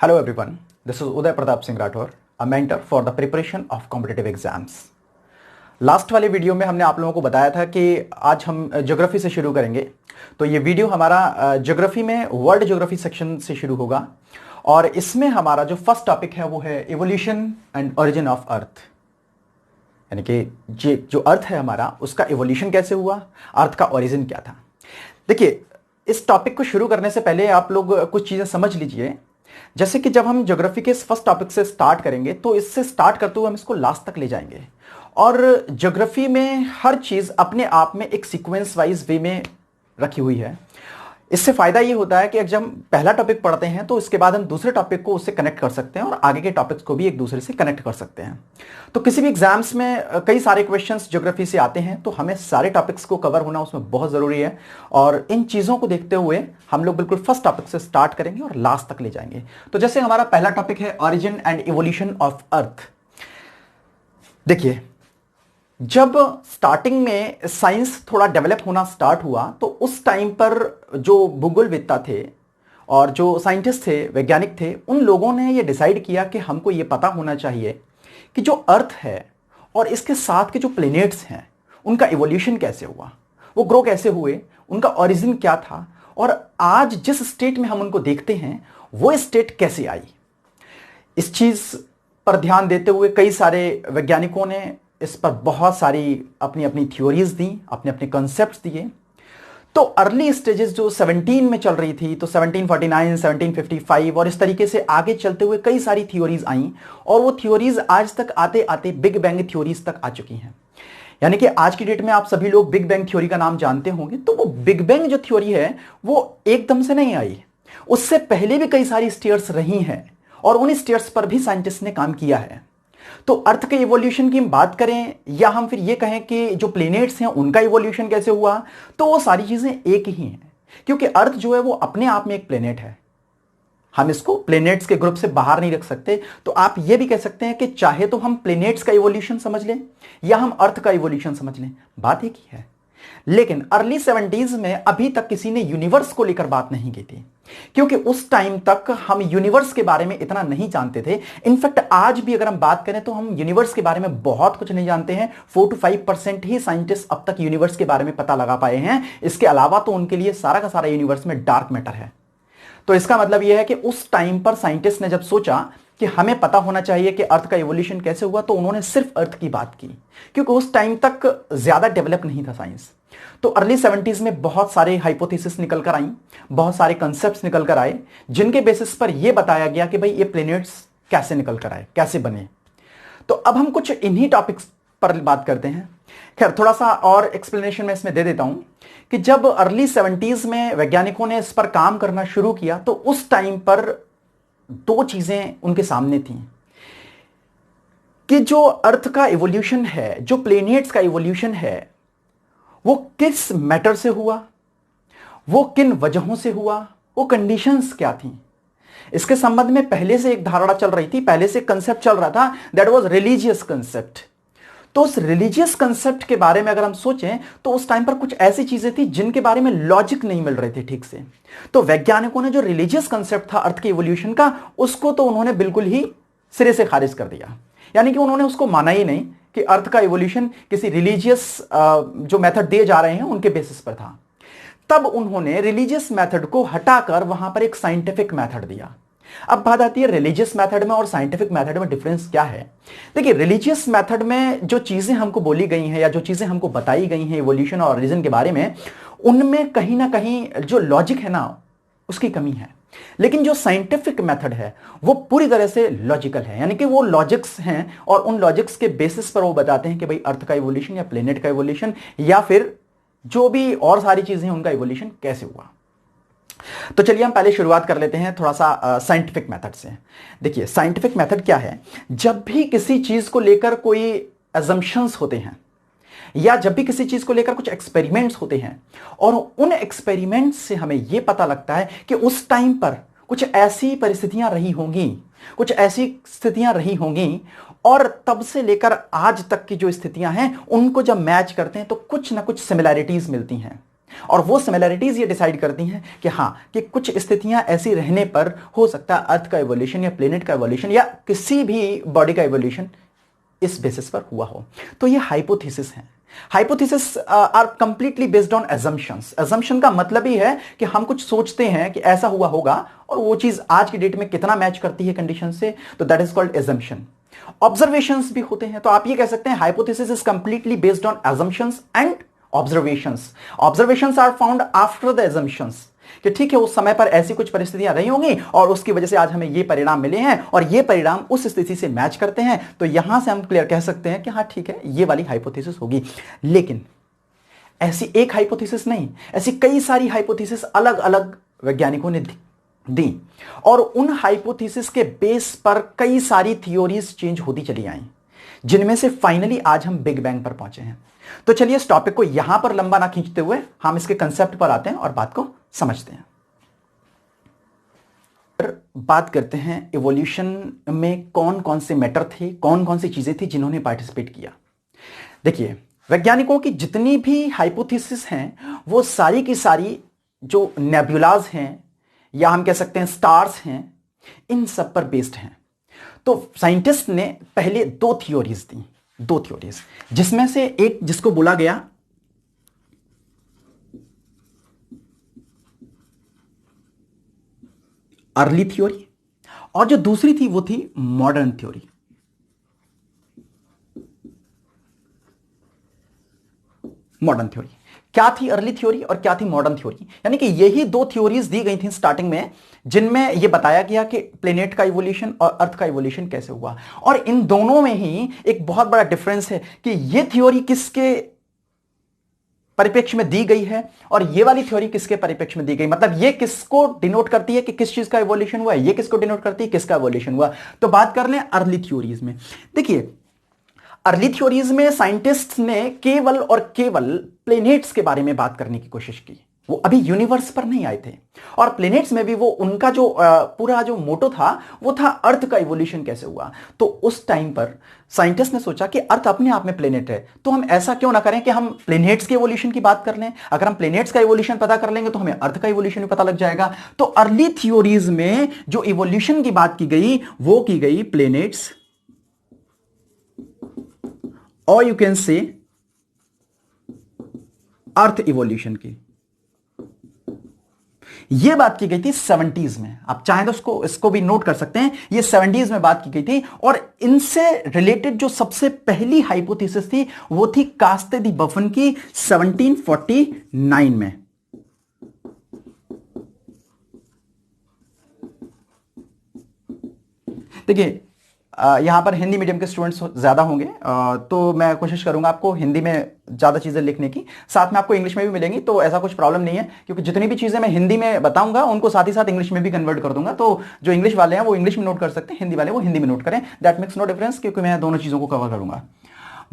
Hello everyone, this is Uday Pratap Singh Rathore, a mentor for the preparation of competitive exams. Last वाले video में हमने आप लोगों को बताया था कि आज हम ज्योग्राफी से शुरू करेंगे। तो ये वीडियो हमारा ज्योग्राफी में वर्ल्ड ज्योग्राफी सेक्शन से शुरू होगा और इसमें हमारा जो फर्स्ट टॉपिक है वो है evolution and origin of earth. यानी कि जो अर्थ है हमारा उसका इवोल्यूशन कैसे हुआ, अर्थ का ओरिजिन क्या था। देखिए, इस टॉपिक को शुरू करने से पहले आप लोग कुछ चीज़ें समझ लीजिए। जैसे कि जब हम ज्योग्राफी के इस फर्स्ट टॉपिक से स्टार्ट करेंगे तो इससे स्टार्ट करते हुए हम इसको लास्ट तक ले जाएंगे और ज्योग्राफी में हर चीज़ अपने आप में एक सीक्वेंस वाइज वे में रखी हुई है। इससे फ़ायदा ये होता है कि जब हम पहला टॉपिक पढ़ते हैं तो इसके बाद हम दूसरे टॉपिक को उससे कनेक्ट कर सकते हैं और आगे के टॉपिक्स को भी एक दूसरे से कनेक्ट कर सकते हैं। तो किसी भी एग्जाम्स में कई सारे क्वेश्चंस ज्योग्राफी से आते हैं, तो हमें सारे टॉपिक्स को कवर होना उसमें बहुत ज़रूरी है और इन चीज़ों को देखते हुए हम लोग बिल्कुल फर्स्ट टॉपिक से स्टार्ट करेंगे और लास्ट तक ले जाएंगे। तो जैसे हमारा पहला टॉपिक है origin and evolution of earth. देखिए, जब स्टार्टिंग में साइंस थोड़ा डेवलप होना स्टार्ट हुआ तो उस टाइम पर जो भूगोलवेत्ता थे और जो साइंटिस्ट थे, वैज्ञानिक थे, उन लोगों ने ये डिसाइड किया कि हमको ये पता होना चाहिए कि जो अर्थ है और इसके साथ के जो प्लैनेट्स हैं उनका इवोल्यूशन कैसे हुआ, वो ग्रो कैसे हुए, उनका ओरिजिन क्या था और आज जिस स्टेट में हम उनको देखते हैं वो स्टेट कैसे आई। इस चीज़ पर ध्यान देते हुए कई सारे वैज्ञानिकों ने इस पर बहुत सारी अपनी अपनी थ्योरीज दी, अपने अपने कॉन्सेप्ट्स दिए। तो अर्ली स्टेजेस जो 17 में चल रही थी, तो 1749, 1755 और इस तरीके से आगे चलते हुए कई सारी थ्योरीज आईं और वो थ्योरीज आज तक आते आते बिग बैंग थ्योरीज तक आ चुकी हैं। यानी कि आज की डेट में आप सभी लोग बिग बैंग थ्योरी का नाम जानते होंगे। तो वो बिग बैंग जो थ्योरी है वो एकदम से नहीं आई, उससे पहले भी कई सारी स्टेयर्स रही हैं और उन स्टेयर्स पर भी साइंटिस्ट ने काम किया है। तो अर्थ के इवोल्यूशन की हम बात करें या हम फिर ये कहें कि जो प्लैनेट्स हैं उनका इवोल्यूशन कैसे हुआ, तो वो सारी चीजें एक ही हैं, क्योंकि अर्थ जो है वो अपने आप में एक प्लैनेट है। हम इसको प्लैनेट्स के ग्रुप से बाहर नहीं रख सकते। तो आप ये भी कह सकते हैं कि चाहे तो हम प्लैनेट्स का इवोल्यूशन समझ लें या हम अर्थ का इवोल्यूशन समझ लें, बात एक ही है। लेकिन अर्ली 70s में अभी तक किसी ने यूनिवर्स को लेकर बात नहीं की थी, क्योंकि उस टाइम तक हम यूनिवर्स के बारे में इतना नहीं जानते थे। इनफैक्ट आज भी अगर हम बात करें तो हम यूनिवर्स के बारे में बहुत कुछ नहीं जानते हैं। 4 to 5% ही साइंटिस्ट अब तक यूनिवर्स के बारे में पता लगा पाए हैं। इसके अलावा तो उनके लिए सारा का सारा यूनिवर्स में डार्क मैटर है। तो इसका मतलब यह है कि उस टाइम पर साइंटिस्ट ने जब सोचा कि हमें पता होना चाहिए कि अर्थ का इवोल्यूशन कैसे हुआ, तो उन्होंने सिर्फ अर्थ की बात की, क्योंकि उस टाइम तक ज्यादा डेवलप नहीं था साइंस। तो अर्ली 70s में बहुत सारे हाइपोथेसिस निकल कर आई, बहुत सारे कंसेप्ट्स निकल कर आए, जिनके बेसिस पर यह बताया गया कि भाई ये प्लैनेट्स कैसे निकल कर आए, कैसे बने। तो अब हम कुछ इन्हीं टॉपिक्स पर बात करते हैं। खैर, थोड़ा सा और एक्सप्लेनेशन में इसमें दे देता हूं कि जब अर्ली 70s में वैज्ञानिकों ने इस पर काम करना शुरू किया तो उस टाइम पर दो चीजें उनके सामने थी कि जो अर्थ का इवोल्यूशन है, जो प्लैनेट्स का इवोल्यूशन है, वो किस मैटर से हुआ, वो किन वजहों से हुआ, वो कंडीशंस क्या थी। इसके संबंध में पहले से एक धारणा चल रही थी, पहले से कंसेप्ट चल रहा था, दैट वाज रिलीजियस कंसेप्ट। तो उस रिलीजियस कंसेप्ट के बारे में अगर हम सोचें तो उस टाइम पर कुछ ऐसी चीजें थी जिनके बारे में लॉजिक नहीं मिल रहे थे ठीक से। तो वैज्ञानिकों ने जो रिलीजियस कंसेप्ट था अर्थ के इवोल्यूशन का, उसको तो उन्होंने बिल्कुल ही सिरे से खारिज कर दिया। यानी कि उन्होंने उसको माना ही नहीं कि अर्थ का इवोल्यूशन किसी रिलीजियस जो मेथड दिए जा रहे हैं उनके बेसिस पर था। तब उन्होंने रिलीजियस मेथड को हटाकर वहां पर एक साइंटिफिक मेथड दिया। अब बात आती है रिलीजियस मेथड में और साइंटिफिक मेथड में डिफरेंस क्या है। देखिए, रिलीजियस मेथड में जो चीजें हमको बोली गई हैं या जो चीजें हमको बताई गई हैं इवोल्यूशन और ओरिजिन के बारे में, उनमें कहीं ना कहीं जो लॉजिक है ना, उसकी कमी है। लेकिन जो साइंटिफिक मेथड है वो पूरी तरह से लॉजिकल है, यानी कि वो लॉजिक्स हैं और उन लॉजिक्स के बेसिस पर वो बताते हैं कि भाई अर्थ का इवोल्यूशन या प्लेनेट का इवोल्यूशन या फिर जो भी और सारी चीजें हैं उनका इवोल्यूशन कैसे हुआ। तो चलिए हम पहले शुरुआत कर लेते हैं थोड़ा सा साइंटिफिक मेथड से। देखिए, साइंटिफिक मेथड क्या है। जब भी किसी चीज को लेकर कोई अजम्पशंस होते हैं या जब भी किसी चीज को लेकर कुछ एक्सपेरिमेंट्स होते हैं और उन एक्सपेरिमेंट्स से हमें यह पता लगता है कि उस टाइम पर कुछ ऐसी परिस्थितियां रही होंगी, कुछ ऐसी स्थितियां रही होंगी और तब से लेकर आज तक की जो स्थितियां हैं उनको जब मैच करते हैं तो कुछ ना कुछ सिमिलैरिटीज मिलती हैं। और वो सिमिलैरिटीज ये डिसाइड करती हैं कि हाँ, कि कुछ स्थितियां ऐसी रहने पर हो सकता है अर्थ का इवोल्यूशन या प्लेनेट का इवोल्यूशन या किसी भी बॉडी का इवोल्यूशन इस बेसिस पर हुआ हो। तो ये हाइपोथेसिस है। Hypothesis are completely based on assumptions. Assumption का मतलब ही है कि हम कुछ सोचते हैं कि ऐसा हुआ होगा और वो चीज आज की डेट में कितना मैच करती है कंडीशन से, तो that is called assumption. Observations भी होते हैं, तो आप ये कह सकते हैं hypothesis is completely based on assumptions and observations. Observations are found after the assumptions, कि ठीक है उस समय पर ऐसी कुछ परिस्थितियां रही होंगी और उसकी वजह से आज हमें ये परिणाम मिले हैं और ये परिणाम उस स्थिति से मैच करते हैं, तो यहां से हम क्लियर कह सकते हैं कि हाँ ठीक है ये वाली हाइपोथेसिस होगी। लेकिन ऐसी एक हाइपोथेसिस नहीं, ऐसी कई सारी हाइपोथेसिस अलग अलग वैज्ञानिकों ने दी और उन हाइपोथेसिस के बेस पर कई सारी थियोरीज चेंज होती चली आई, जिनमें से फाइनली आज हम बिग बैंग पर पहुंचे हैं। तो चलिए इस टॉपिक को यहां पर लंबा ना खींचते हुए हम इसके कंसेप्ट पर आते हैं और बात को समझते हैं। बात करते हैं इवोल्यूशन में कौन कौन से मैटर थे, कौन कौन सी चीजें थी जिन्होंने पार्टिसिपेट किया। देखिए वैज्ञानिकों की जितनी भी हाइपोथेसिस हैं वो सारी की सारी जो नेबुलाज हैं या हम कह सकते हैं स्टार्स हैं, इन सब पर बेस्ड हैं। तो साइंटिस्ट ने पहले दो थ्योरीज दी, दो थ्योरीज, जिसमें से एक जिसको बोला गया अर्ली थ्योरी और जो दूसरी थी वो थी मॉडर्न थ्योरी। मॉडर्न थ्योरी क्या थी, अर्ली थ्योरी और क्या थी मॉडर्न थ्योरी, यानी कि यही दो थ्योरीज दी गई थी स्टार्टिंग में, जिनमें यह बताया गया कि प्लेनेट का इवोल्यूशन और अर्थ का इवोल्यूशन कैसे हुआ। और इन दोनों में ही एक बहुत बड़ा डिफरेंस है कि यह थ्योरी किसके परिप्रेक्ष्य में दी गई है और ये वाली थ्योरी किसके परिप्रेक्ष्य में दी गई, मतलब ये किसको डिनोट करती है कि किस चीज का इवोल्यूशन हुआ है, ये किसको डिनोट करती है किसका इवोल्यूशन हुआ। तो बात कर लें अर्ली थ्योरीज में। देखिए अर्ली थ्योरीज में साइंटिस्ट ने केवल और केवल प्लेनेट्स के बारे में बात करने की कोशिश की, वो अभी यूनिवर्स पर नहीं आए थे। और प्लेनेट्स में भी वो उनका जो पूरा जो मोटो था वो था अर्थ का इवोल्यूशन कैसे हुआ। तो उस टाइम पर साइंटिस्ट ने सोचा कि अर्थ अपने आप में प्लेनेट है, तो हम ऐसा क्यों ना करें कि हम प्लेनेट्स के इवोल्यूशन की बात कर लें। अगर हम प्लेनेट्स का इवोल्यूशन पता कर लेंगे तो हमें अर्थ का इवोल्यूशन भी पता लग जाएगा। तो अर्ली थ्योरीज में जो इवोल्यूशन की बात की गई वो की गई प्लेनेट्स और you can say earth evolution की। यह बात की गई थी 70s में, आप चाहें तो इसको भी नोट कर सकते हैं, यह 70s में बात की गई थी। और इनसे रिलेटेड जो सबसे पहली हाइपोथेसिस थी वो थी कास्ते दी बफन की 1749 में। देखिए यहां पर हिंदी मीडियम के स्टूडेंट्स ज्यादा होंगे, तो मैं कोशिश करूंगा आपको हिंदी में ज्यादा चीजें लिखने की, साथ में आपको इंग्लिश में भी मिलेंगी, तो ऐसा कुछ प्रॉब्लम नहीं है, क्योंकि जितनी भी चीजें मैं हिंदी में बताऊंगा उनको साथ ही साथ इंग्लिश में भी कन्वर्ट कर दूंगा। तो जो इंग्लिश वाले हैं वो इंग्लिश में नोट कर सकते हैं, हिंदी वाले वो हिंदी में नोट करें, दैट मेक्स नो डिफरेंस, क्योंकि मैं दोनों चीजों को कवर करूंगा।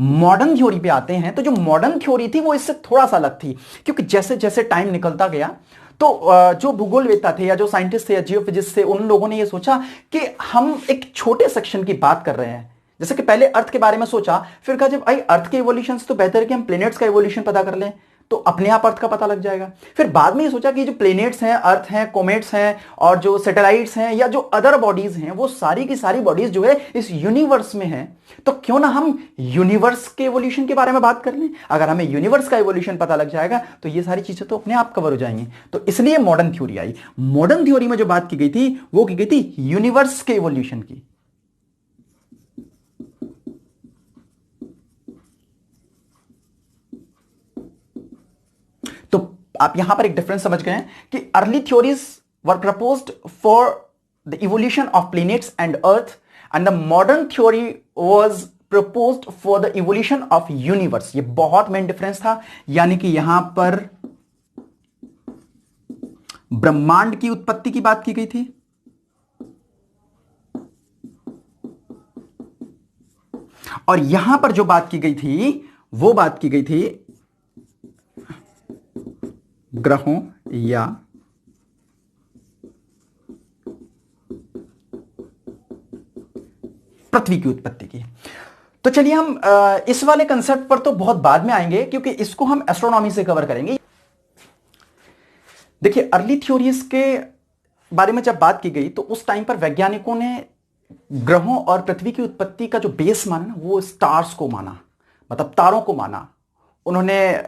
मॉडर्न थ्योरी पे आते हैं, तो जो मॉडर्न थ्योरी थी वो इससे थोड़ा सा अलग थी, क्योंकि जैसे जैसे टाइम निकलता गया तो जो भूगोलवेत्ता थे या जो साइंटिस्ट थे या जियोफिजिस्ट थे, उन लोगों ने ये सोचा कि हम एक छोटे सेक्शन की बात कर रहे हैं। जैसे कि पहले अर्थ के बारे में सोचा, फिर कहा जब भाई अर्थ के इवोल्यूशन तो बेहतर है कि हम प्लेनेट्स का इवोल्यूशन पता कर लें, तो अपने आप अर्थ का पता लग जाएगा। फिर बाद में ये सोचा कि जो प्लेनेट्स हैं, अर्थ हैं, कोमेट्स हैं और जो सैटेलाइट्स हैं या जो अदर बॉडीज हैं, वो सारी की सारी बॉडीज जो है इस यूनिवर्स में हैं, तो क्यों ना हम यूनिवर्स के इवोल्यूशन के बारे में बात कर लें। अगर हमें यूनिवर्स का इवोल्यूशन पता लग जाएगा तो ये सारी चीजें तो अपने आप कवर हो जाएंगी। तो इसलिए मॉडर्न थ्योरी आई। मॉडर्न थ्योरी में जो बात की गई थी वो की गई थी यूनिवर्स के इवोल्यूशन की। तो आप यहां पर एक डिफरेंस समझ गए हैं कि early theories were proposed for the evolution of planets and earth and the modern theory was proposed for the evolution of universe. ये बहुत मेन डिफरेंस था, यानी कि यहां पर ब्रह्मांड की उत्पत्ति की बात की गई थी और यहां पर जो बात की गई थी वो बात की गई थी ग्रहों या पृथ्वी की उत्पत्ति की। तो चलिए हम इस वाले कंसेप्ट पर तो बहुत बाद में आएंगे, क्योंकि इसको हम एस्ट्रोनॉमी से कवर करेंगे। देखिए, अर्ली थ्योरीज के बारे में जब बात की गई तो उस टाइम पर वैज्ञानिकों ने ग्रहों और पृथ्वी की उत्पत्ति का जो बेस माना ना, वो स्टार्स को माना, मतलब तारों को माना। उन्होंने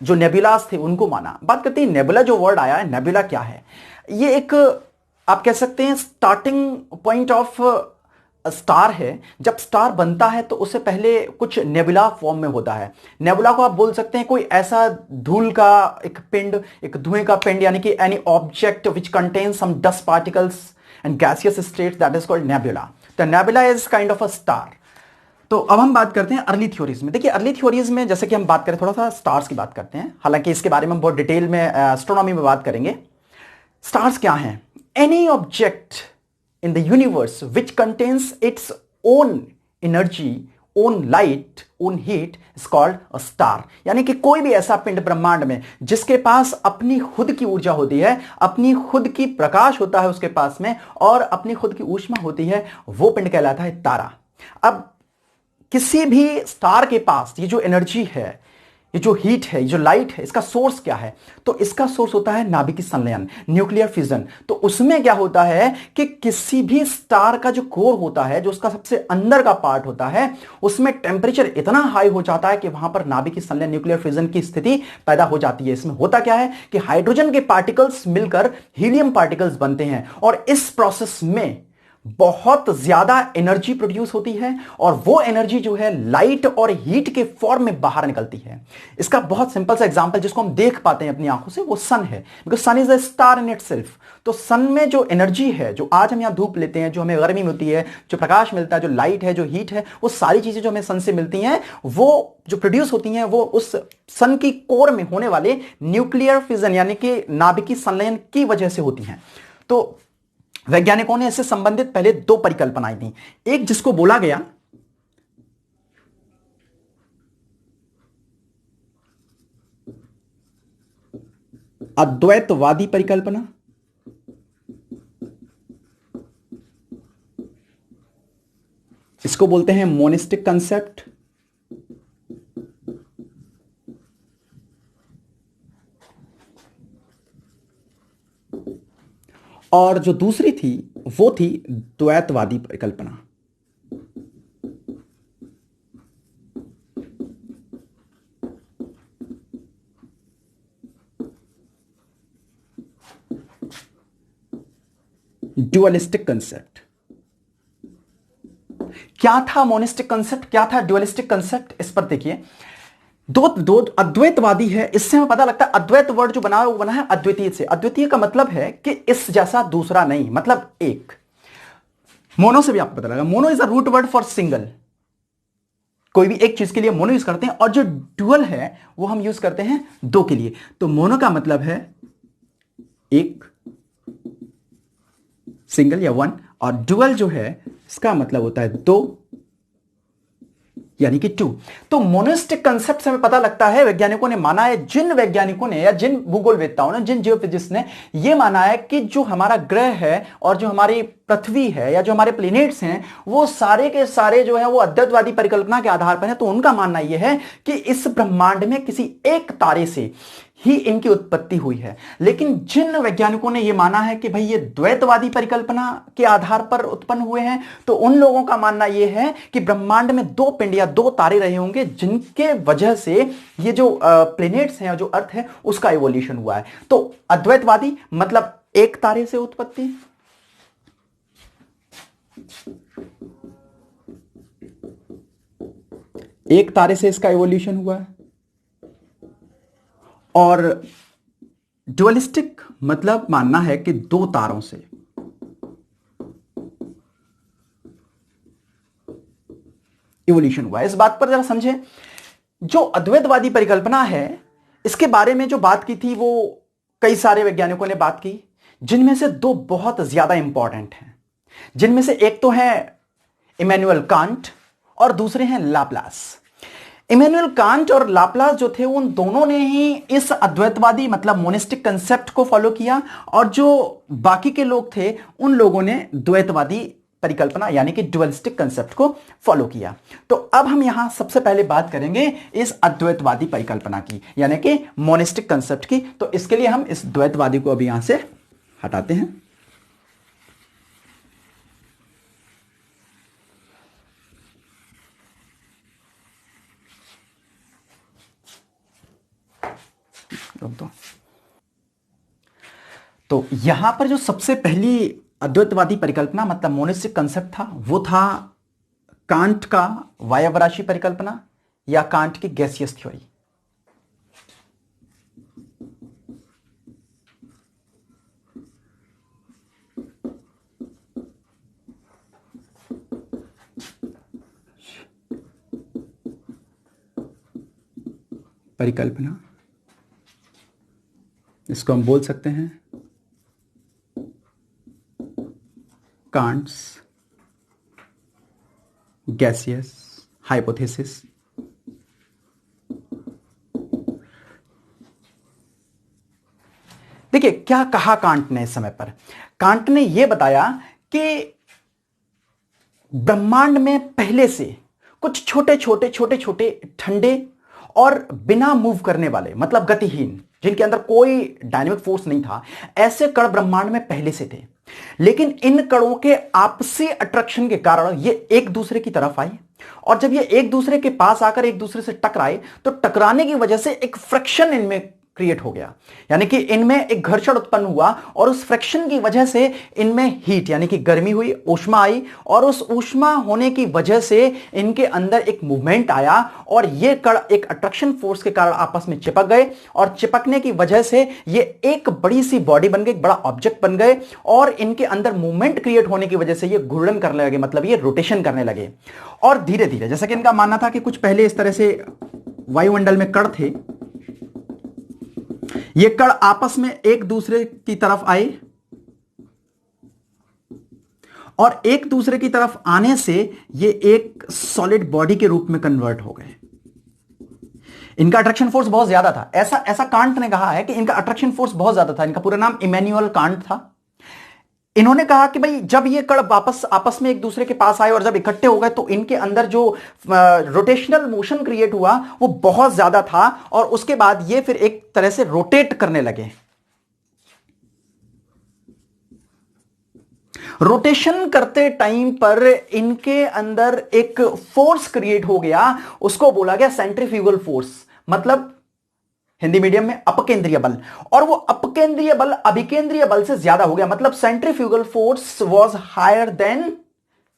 जो नेबुलास थे उनको माना। बात करते हैं नेबुला, जो वर्ड आया है, नेबुला क्या है? ये एक, आप कह सकते हैं, स्टार्टिंग पॉइंट ऑफ स्टार है। जब स्टार बनता है तो उससे पहले कुछ नेबुला फॉर्म में होता है। नेबुला को आप बोल सकते हैं कोई ऐसा धूल का एक पिंड, एक धुएं का पिंड, यानी कि any object which contains some dust particles and gaseous state, that is called nebula. The nebula is kind of a star. तो अब हम बात करते हैं अर्ली थ्योरीज में। देखिए, अर्ली थ्योरीज में जैसे कि हम बात करें, थोड़ा सा स्टार्स की बात करते हैं, हालांकि इसके बारे में हम बहुत डिटेल में एस्ट्रोनॉमी में बात करेंगे। स्टार्स क्या हैं? Any object in the universe which contains its own energy, own light, own heat is called a star। यानी कि कोई भी ऐसा पिंड ब्रह्मांड में जिसके पास अपनी खुद की ऊर्जा होती है, अपनी खुद की प्रकाश होता है उसके पास में, और अपनी खुद की ऊष्मा होती है, वो पिंड कहलाता है तारा। अब किसी भी स्टार के पास ये जो एनर्जी है, ये जो हीट है, ये जो लाइट है, इसका सोर्स क्या है? तो इसका सोर्स होता है नाभिकीय संलयन, न्यूक्लियर फिजन। तो उसमें क्या होता है कि किसी भी स्टार का जो कोर होता है, जो उसका सबसे अंदर का पार्ट होता है, उसमें टेम्परेचर इतना हाई हो जाता है कि वहां पर नाभिकीय संलयन, न्यूक्लियर फिजन की स्थिति पैदा हो जाती है। इसमें होता क्या है कि हाइड्रोजन के पार्टिकल्स मिलकर हीलियम पार्टिकल्स बनते हैं, और इस प्रोसेस में बहुत ज्यादा एनर्जी प्रोड्यूस होती है, और वो एनर्जी जो है लाइट और हीट के फॉर्म में बाहर निकलती है। इसका बहुत सिंपल सा एग्जांपल जिसको हम देख पाते हैं अपनी आंखों से, वो सन है, because sun is a star in itself. तो सन में जो एनर्जी है, जो आज हम यहां धूप लेते हैं, जो हमें गर्मी मिलती है, जो प्रकाश मिलता है, जो लाइट है, जो हीट है, वो सारी चीजें जो हमें सन से मिलती हैं, वो जो प्रोड्यूस होती हैं, वो उस सन की कोर में होने वाले न्यूक्लियर फिजन यानी कि नाभिकीय संलयन की वजह से होती हैं। तो वैज्ञानिकों ने इससे संबंधित पहले दो परिकल्पनाएं दी। एक जिसको बोला गया अद्वैतवादी परिकल्पना, इसको बोलते हैं मोनिस्टिक कंसेप्ट, और जो दूसरी थी वो थी द्वैतवादी परिकल्पना। ड्युअलिस्टिक कंसेप्ट। क्या था मोनिस्टिक कंसेप्ट, क्या था ड्युअलिस्टिक कंसेप्ट? इस पर देखिए, दो दो अद्वैतवादी है, इससे हमें पता लगता है अद्वैत वर्ड जो बना है वो बना है अद्वितीय से। अद्वितीय का मतलब है कि इस जैसा दूसरा नहीं, मतलब एक। मोनो से भी आपको पता लगा, mono is a root word for single. कोई भी एक चीज के लिए मोनो यूज करते हैं, और जो ड्यूअल है वो हम यूज करते हैं दो के लिए। तो मोनो का मतलब है एक, सिंगल या वन, और ड्यूअल जो है इसका मतलब होता है दो, यानी कि टू। तो मोनिस्टिक कंसेप्ट से हमें पता लगता है वैज्ञानिकों ने माना है, जिन वैज्ञानिकों ने या जिन भूगोलवेत्ताओं ने, जिन जियोफिजिस्ट ने ये माना है कि जो हमारा ग्रह है और जो हमारी पृथ्वी है या जो हमारे प्लेनेट्स हैं, वो सारे के सारे जो है वो अद्वैतवादी परिकल्पना के आधार पर है। तो उनका मानना यह है कि इस ब्रह्मांड में किसी एक तारे से ही इनकी उत्पत्ति हुई है। लेकिन जिन वैज्ञानिकों ने यह माना है कि भाई ये द्वैतवादी परिकल्पना के आधार पर उत्पन्न हुए हैं, तो उन लोगों का मानना यह है कि ब्रह्मांड में दो पिंड या दो तारे रहे होंगे, जिनके वजह से ये जो प्लेनेट्स हैं, जो अर्थ है, उसका इवोल्यूशन हुआ है। तो अद्वैतवादी मतलब एक तारे से उत्पत्ति, एक तारे से इसका इवोल्यूशन हुआ है। और ड्युअलिस्टिक मतलब मानना है कि दो तारों से इवोल्यूशन हुआ है। इस बात पर जरा समझें, जो अद्वैतवादी परिकल्पना है इसके बारे में जो बात की थी वो कई सारे वैज्ञानिकों ने बात की, जिनमें से दो बहुत ज्यादा इंपॉर्टेंट हैं। जिनमें से एक तो है इमैनुअल कांट और दूसरे हैं लाप्लास। इमैनुअल कांट और लाप्लास जो थे, उन दोनों ने ही इस अद्वैतवादी मतलब मोनिस्टिक कंसेप्ट को फॉलो किया, और जो बाकी के लोग थे उन लोगों ने द्वैतवादी परिकल्पना यानी कि ड्युअलिस्टिक कंसेप्ट को फॉलो किया। तो अब हम यहां सबसे पहले बात करेंगे इस अद्वैतवादी परिकल्पना की यानी कि मोनिस्टिक कंसेप्ट की। तो इसके लिए हम इस द्वैतवादी को अभी यहां से हटाते हैं। तो यहां पर जो सबसे पहली अद्वैतवादी परिकल्पना मतलब मोनिस्टिक कंसेप्ट था वो था कांट का वायवराशि परिकल्पना या कांट की गैसियस थ्योरी। परिकल्पना इसको हम बोल सकते हैं कांट्स गैसियस हाइपोथेसिस। देखिए क्या कहा कांट ने इस समय पर। कांट ने यह बताया कि ब्रह्मांड में पहले से कुछ छोटे छोटे ठंडे और बिना मूव करने वाले मतलब गतिहीन जिनके अंदर कोई डायनेमिक फोर्स नहीं था ऐसे कण ब्रह्मांड में पहले से थे। लेकिन इन कणों के आपसी अट्रैक्शन के कारण ये एक दूसरे की तरफ आए और जब ये एक दूसरे के पास आकर एक दूसरे से टकराए तो टकराने की वजह से एक फ्रिक्शन इनमें क्रिएट हो गया यानी कि इनमें एक घर्षण उत्पन्न हुआ और उस फ्रिक्शन की वजह से इनमें हीट यानी कि गर्मी हुई, ऊष्मा आई और उस ऊष्मा होने की वजह से इनके अंदर एक मूवमेंट आया और ये कण एक अट्रैक्शन फोर्स के कारण आपस में चिपक गए और चिपकने की वजह से ये एक बड़ी सी बॉडी बन गई, एक बड़ा ऑब्जेक्ट बन गए और इनके अंदर मूवमेंट क्रिएट होने की वजह से ये घूर्णन करने लगे मतलब ये रोटेशन करने लगे। और धीरे धीरे जैसा कि इनका मानना था कि कुछ पहले इस तरह से वायुमंडल में कण थे, ये कण आपस में एक दूसरे की तरफ आए और एक दूसरे की तरफ आने से ये एक सॉलिड बॉडी के रूप में कन्वर्ट हो गए। इनका अट्रैक्शन फोर्स बहुत ज्यादा था, ऐसा कांट ने कहा है कि इनका अट्रैक्शन फोर्स बहुत ज्यादा था। इनका पूरा नाम इमैनुअल कांट था। इन्होंने कहा कि भाई जब ये कण वापस आपस में एक दूसरे के पास आए और जब इकट्ठे हो गए तो इनके अंदर जो रोटेशनल मोशन क्रिएट हुआ वो बहुत ज्यादा था और उसके बाद ये फिर एक तरह से रोटेट करने लगे। रोटेशन करते टाइम पर इनके अंदर एक फोर्स क्रिएट हो गया, उसको बोला गया सेंट्रीफ्यूगल फोर्स मतलब हिंदी मीडियम में अपकेंद्रीय बल। और वो अपकेंद्रीय बल अभिकेंद्रीय बल से ज्यादा हो गया मतलब centrifugal force was higher than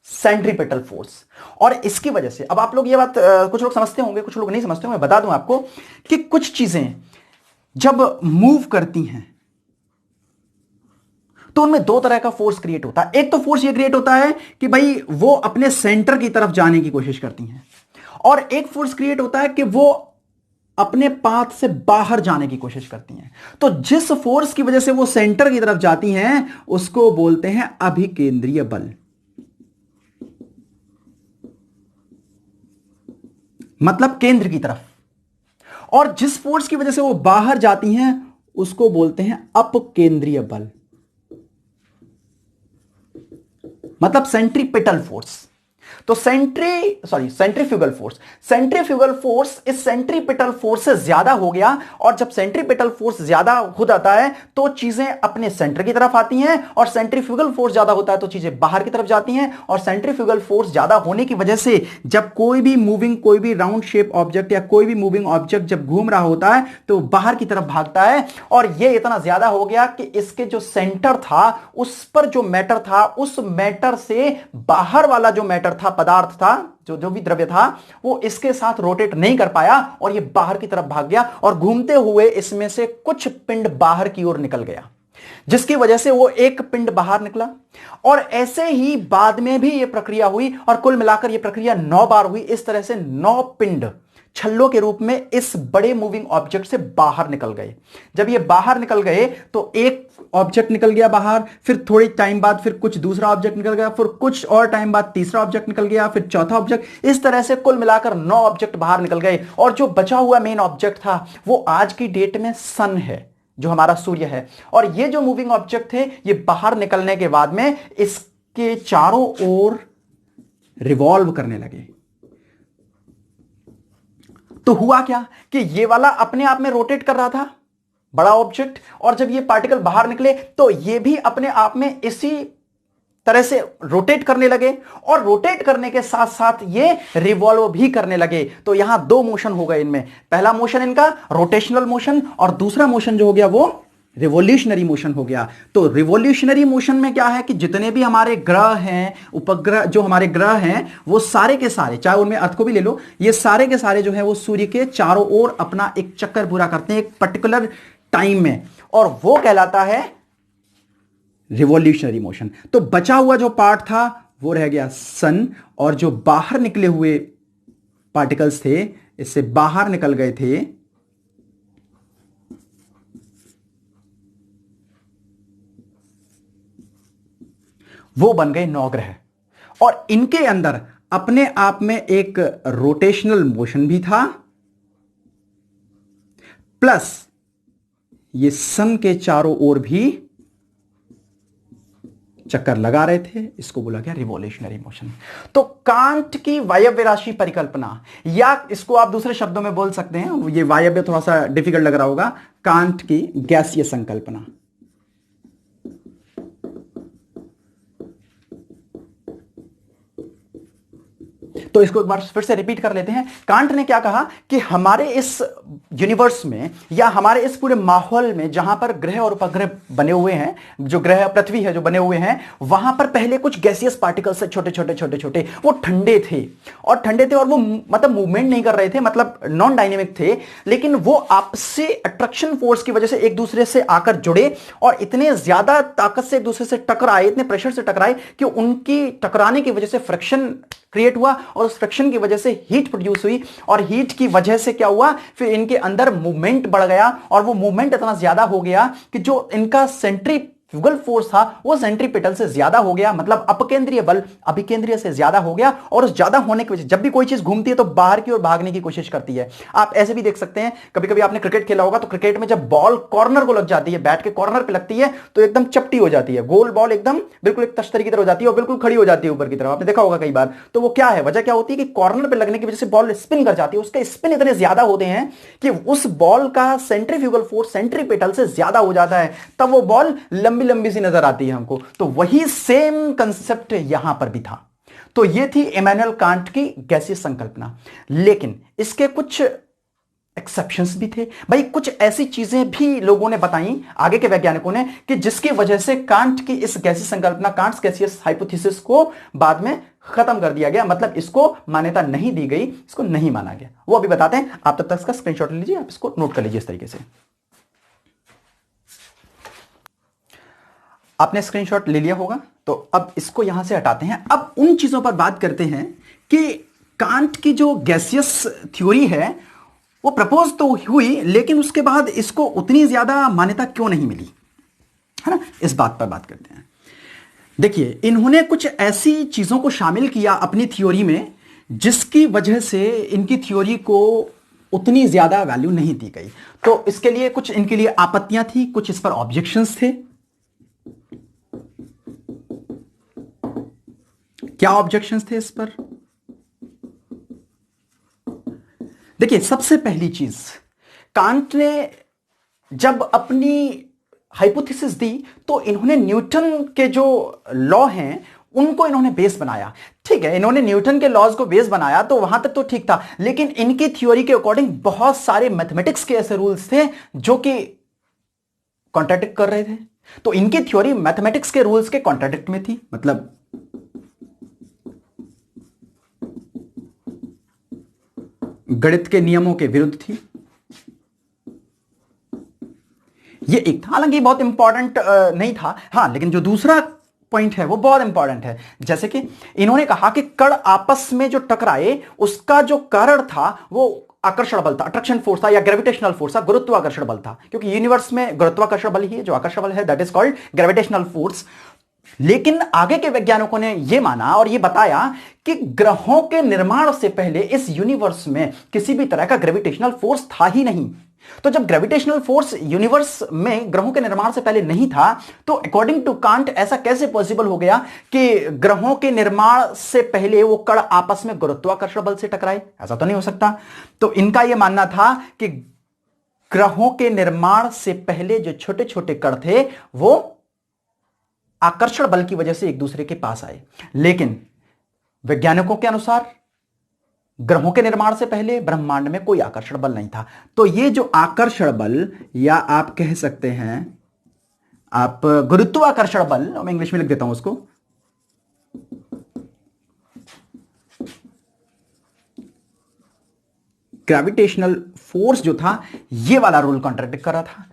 centripetal force. और इसकी वजह से अब आप लोग ये बात कुछ लोग समझते होंगे कुछ लोग नहीं समझते होंगे, मैं बता दूं आपको कि कुछ चीजें जब मूव करती हैं तो उनमें दो तरह का फोर्स क्रिएट होता है। एक तो फोर्स ये क्रिएट होता है कि भाई वो अपने सेंटर की तरफ जाने की कोशिश करती हैं और एक फोर्स क्रिएट होता है कि वो अपने पाथ से बाहर जाने की कोशिश करती हैं। तो जिस फोर्स की वजह से वो सेंटर की तरफ जाती हैं उसको बोलते हैं अभिकेंद्रीय बल मतलब केंद्र की तरफ, और जिस फोर्स की वजह से वो बाहर जाती हैं उसको बोलते हैं अपकेंद्रीय बल मतलब सेंट्रीपिटल फोर्स। तो सेंट्रीफ्यूगल फोर्स इस सेंट्रीपिटल फोर्स से ज्यादा हो गया और जब सेंट्रीपिटल फोर्स ज्यादा हो जाता है तो चीजें अपने सेंटर की तरफ आती हैं और सेंट्रीफ्यूगल फोर्स ज्यादा होता है तो चीजें बाहर की तरफ जाती हैं। और सेंट्रीफ्यूगल फोर्स ज्यादा होने की वजह से जब कोई भी राउंड शेप ऑब्जेक्ट या कोई भी मूविंग ऑब्जेक्ट जब घूम रहा होता है तो बाहर की तरफ भागता है और यह इतना ज्यादा हो गया कि इसके जो सेंटर था उस पर जो मैटर था उस मैटर से बाहर वाला जो मैटर था पदार्थ था जो भी द्रव्य था वो इसके साथ रोटेट नहीं कर पाया और ये बाहर की तरफ भाग गया और घूमते हुए इसमें से कुछ पिंड बाहर की ओर निकल गया जिसकी वजह से वो एक पिंड बाहर निकला। और ऐसे ही बाद में भी ये प्रक्रिया हुई और कुल मिलाकर ये प्रक्रिया 9 बार हुई। इस तरह से 9 पिंड छल्लों के रूप में इस बड़े मूविंग ऑब्जेक्ट से बाहर निकल गए। जब ये बाहर निकल गए तो एक ऑब्जेक्ट निकल गया बाहर, फिर थोड़े टाइम बाद फिर कुछ दूसरा ऑब्जेक्ट निकल गया, फिर कुछ और टाइम बाद तीसरा ऑब्जेक्ट निकल गया, फिर चौथा ऑब्जेक्ट। इस तरह से कुल मिलाकर 9 ऑब्जेक्ट बाहर निकल गए और जो बचा हुआ मेन ऑब्जेक्ट था वो आज की डेट में सन है जो हमारा सूर्य है। और ये जो मूविंग ऑब्जेक्ट थे ये बाहर निकलने के बाद में इस के चारों ओर रिवॉल्व करने लगे। तो हुआ क्या कि ये वाला अपने आप में रोटेट कर रहा था, बड़ा ऑब्जेक्ट, और जब ये पार्टिकल बाहर निकले तो ये भी अपने आप में इसी तरह से रोटेट करने लगे, और रोटेट करने के साथ साथ ये रिवॉल्व भी करने लगे। तो यहां दो मोशन हो गए इनमें, पहला मोशन इनका रोटेशनल मोशन, और दूसरा मोशन जो हो गया वो रिवोल्यूशनरी मोशन हो गया। तो रिवोल्यूशनरी मोशन में क्या है कि जितने भी हमारे ग्रह हैं, उपग्रह जो हमारे ग्रह हैं, वो सारे के सारे, चाहे उनमें अर्थ को भी ले लो, ये सारे के सारे जो है वो सूर्य के चारों ओर अपना एक चक्कर पूरा करते हैं एक पर्टिकुलर टाइम में, और वो कहलाता है रिवोल्यूशनरी मोशन। तो बचा हुआ जो पार्ट था वो रह गया सन, और जो बाहर निकले हुए पार्टिकल्स थे, इससे बाहर निकल गए थे वो बन गए नवग्रह, और इनके अंदर अपने आप में एक रोटेशनल मोशन भी था, प्लस ये सन के चारों ओर भी चक्कर लगा रहे थे। इसको बोला गया रिवोल्यूशनरी मोशन। तो कांट की वायव्य राशि परिकल्पना, या इसको आप दूसरे शब्दों में बोल सकते हैं, ये वायव्य थोड़ा सा डिफिकल्ट लग रहा होगा, कांट की गैसीय संकल्पना। तो इसको एक बार फिर से रिपीट कर लेते हैं। कांट ने क्या कहा कि हमारे इस यूनिवर्स में या हमारे इस पूरे माहौल में जहां पर ग्रह और उपग्रह बने हुए हैं, जो ग्रह पृथ्वी है जो बने हुए हैं, वहां पर पहले कुछ गैसियस पार्टिकल्स छोटे छोटे छोटे छोटे, वो ठंडे थे और वो मतलब मूवमेंट नहीं कर रहे थे, मतलब नॉन डायनेमिक थे, लेकिन वो आपसी अट्रैक्शन फोर्स की वजह से एक दूसरे से आकर जुड़े और इतने ज्यादा ताकत से एक दूसरे से टकराए, इतने प्रेशर से टकराए कि उनकी टकराने की वजह से फ्रिक्शन क्रिएट हुआ, और उस फ्रिक्शन की वजह से हीट प्रोड्यूस हुई, और हीट की वजह से क्या हुआ, फिर इनके अंदर मूवमेंट बढ़ गया, और वो मूवमेंट इतना ज्यादा हो गया कि जो इनका सेंट्रीफ्यूगल फोर्स था वो सेंट्रीपिटल से ज्यादा हो गया, मतलब अपकेंद्रीय बल अभिकेंद्रीय से ज्यादा हो गया, और उस ज्यादा होने की वजह जब भी कोई चीज घूमती है तो बाहर की ओर भागने की कोशिश करती है। आप ऐसे भी देख सकते हैं, कभी कभी आपने क्रिकेट खेला होगा, तो क्रिकेट में जब बॉल कॉर्नर को लग जाती है, बैट के कॉर्नर पे लगती है, तो एकदम चपटी हो जाती है, गोल बॉल एकदम बिल्कुल एक तश्तरी की तरह हो जाती है और बिल्कुल खड़ी हो जाती है ऊपर की तरफ, आपने देखा होगा कई बार। तो वो क्या है, वजह क्या होती है कि कॉर्नर पे लगने की वजह से बॉल स्पिन कर जाती है, उसके स्पिन इतने ज्यादा होते हैं कि उस बॉल का सेंट्रीफ्यूगल फोर्स सेंट्रीपिटल से ज्यादा हो जाता है, तब वो बॉल लंबी लंबी सी नजर आती है हमको। तो वही सेम कंसेप्ट यहां पर भी था। तो ये थी इमैनुअल कांट की गैसीय संकल्पना, लेकिन इसके कुछ एक्सेप्शंस भी थे भाई, कुछ ऐसी चीजें भी लोगों ने बताई आगे के वैज्ञानिकों ने कि जिसकी वजह से कांट की इस गैसीय संकल्पना, कांट्स गैसियस हाइपोथेसिस को बाद में खत्म कर दिया गया, मतलब इसको मान्यता नहीं दी गई, इसको नहीं माना गया। वो अभी बताते हैं, आप तब तक इसका स्क्रीनशॉट ले लीजिए, आप इसको नोट कर लीजिए इस तरीके से। आपने स्क्रीनशॉट ले लिया होगा, तो अब इसको यहां से हटाते हैं। अब उन चीजों पर बात करते हैं कि कांट की जो गैसियस थ्योरी है वो प्रपोज तो हुई, लेकिन उसके बाद इसको उतनी ज्यादा मान्यता क्यों नहीं मिली, है ना, इस बात पर बात करते हैं। देखिए, इन्होंने कुछ ऐसी चीजों को शामिल किया अपनी थ्योरी में जिसकी वजह से इनकी थ्योरी को उतनी ज्यादा वैल्यू नहीं दी गई। तो इसके लिए कुछ इनके लिए आपत्तियां थी, कुछ इस पर ऑब्जेक्शंस थे। क्या ऑब्जेक्शंस थे इस पर? देखिए, सबसे पहली चीज, कांट ने जब अपनी हाइपोथेसिस दी तो इन्होंने न्यूटन के जो लॉ हैं उनको इन्होंने बेस बनाया। ठीक है, इन्होंने न्यूटन के लॉज को बेस बनाया तो वहां तक तो ठीक था, लेकिन इनकी थ्योरी के अकॉर्डिंग बहुत सारे मैथमेटिक्स के ऐसे रूल्स थे जो कि कॉन्ट्राडिक्ट कर रहे थे। तो इनकी थ्योरी मैथमेटिक्स के रूल्स के कॉन्ट्राडिक्ट में थी, मतलब गणित के नियमों के विरुद्ध थी। ये एक था, हालांकि बहुत इंपॉर्टेंट नहीं था, हां, लेकिन जो दूसरा पॉइंट है वो बहुत इंपॉर्टेंट है। जैसे कि इन्होंने कहा कि कण आपस में जो टकराए उसका जो कारण था वो आकर्षण बल था, अट्रैक्शन फोर्स था, या ग्रेविटेशनल फोर्स था, गुरुत्वाकर्षण बल था, क्योंकि यूनिवर्स में गुरुत्वाकर्षण बल ही है जो आकर्षण बल है, that is called gravitational force. लेकिन आगे के वैज्ञानिकों ने यह माना और यह बताया कि ग्रहों के निर्माण से पहले इस यूनिवर्स में किसी भी तरह का ग्रेविटेशनल फोर्स था ही नहीं। तो जब ग्रेविटेशनल फोर्स यूनिवर्स में ग्रहों के निर्माण से पहले नहीं था, तो अकॉर्डिंग टू कांट ऐसा कैसे पॉसिबल हो गया कि ग्रहों के निर्माण से पहले वो कण आपस में गुरुत्वाकर्षण बल से टकराए? ऐसा तो नहीं हो सकता। तो इनका यह मानना था कि ग्रहों के निर्माण से पहले जो छोटे छोटे कण थे वो आकर्षण बल की वजह से एक दूसरे के पास आए। लेकिन वैज्ञानिकों के अनुसार ग्रहों के निर्माण से पहले ब्रह्मांड में कोई आकर्षण बल नहीं था। तो ये जो आकर्षण बल, या आप कह सकते हैं आप गुरुत्वाकर्षण बल, मैं इंग्लिश में लिख देता हूं उसको, ग्रेविटेशनल फोर्स जो था, ये वाला रूल कॉन्ट्रडिक्ट कर रहा था।